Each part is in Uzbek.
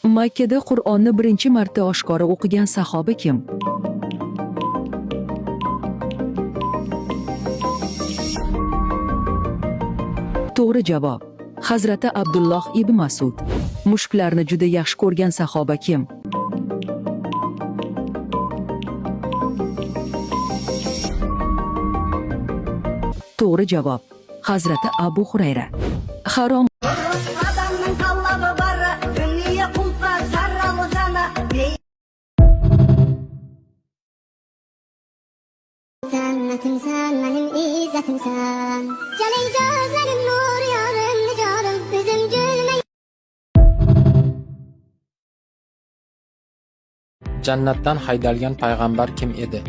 Makkada Qur'onni birinchi marta oshkora o'qigan sahoba kim? To'g'ri javob. Hazrati Abdulloh ibn Mas'ud. Mushuklarni juda yaxshi ko'rgan sahoba kim? To'g'ri javob. Hazrati Abu Hurayra. Harom Adamın kallabı var, dünya kulsa şarralı cana. Sen benim izzetimsen. Gelin gözlerim nur yarım nicarım, yüzüm gülme. Jannatdan haydalgan payg'ambar kim edi?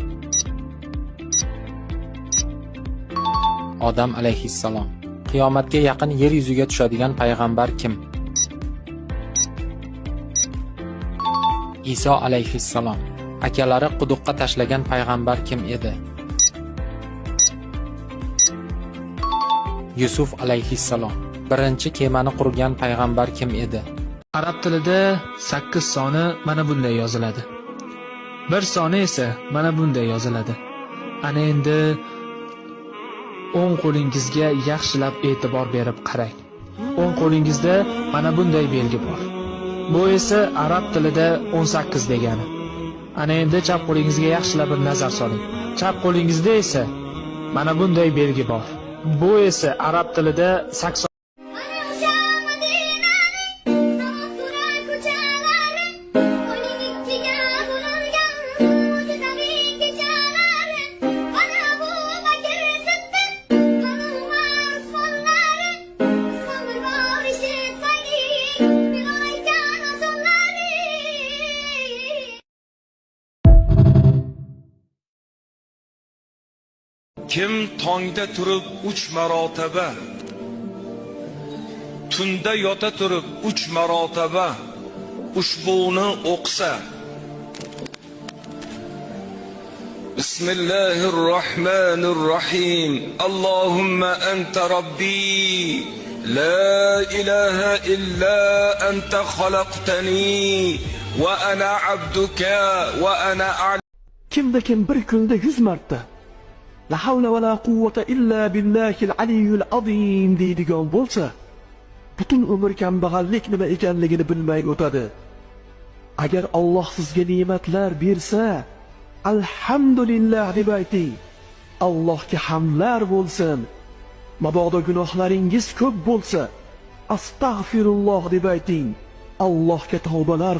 Odam alayhissalom. Qiyomatga yaqin yer yuziga tushadigan payg'ambar kim? Iso alayhissalom. Akalari quduqqa tashlagan payg'ambar kim edi? Yusuf alayhissalom. Birinchi kemani qurgan payg'ambar kim edi? Arab tilida 8 soni mana bunday yoziladi. 1 soni esa mana bunday yoziladi. Ana endi o'ng qo'lingizga yaxshilab e'tibor berib qarang. O'ng qo'lingizda mana bunday belgi bor. Bu esa arab tilida 18 degani. Ana endi chap qo'lingizga yaxshilab bir nazar soling. Chap qo'lingizda esa mana bunday belgi bor. Bu esa arab tilida 80. Kim tongda turib 3 marotaba, tunda yota turib 3 marotaba ushbuni o'qisa. Bismillahirrohmanirrohim. Allohumma anta robbi, la ilaha illa anta xalaqtani va ana abduka va ana Kimda kim bir kunda 100 marta La havla va la quvvata illa billahil aliyyul azim deydigan bo'lsa, butun umr kambag'allik nima ekanligini bilmay o'tadi. Agar Alloh sizga ne'matlar bersa, alhamdulillah deb ayting. Allohga hamdlar bo'lsin. Mabodo gunohlaringiz ko'p bo'lsa, astag'firulloh deb ayting. Allohga tavbalar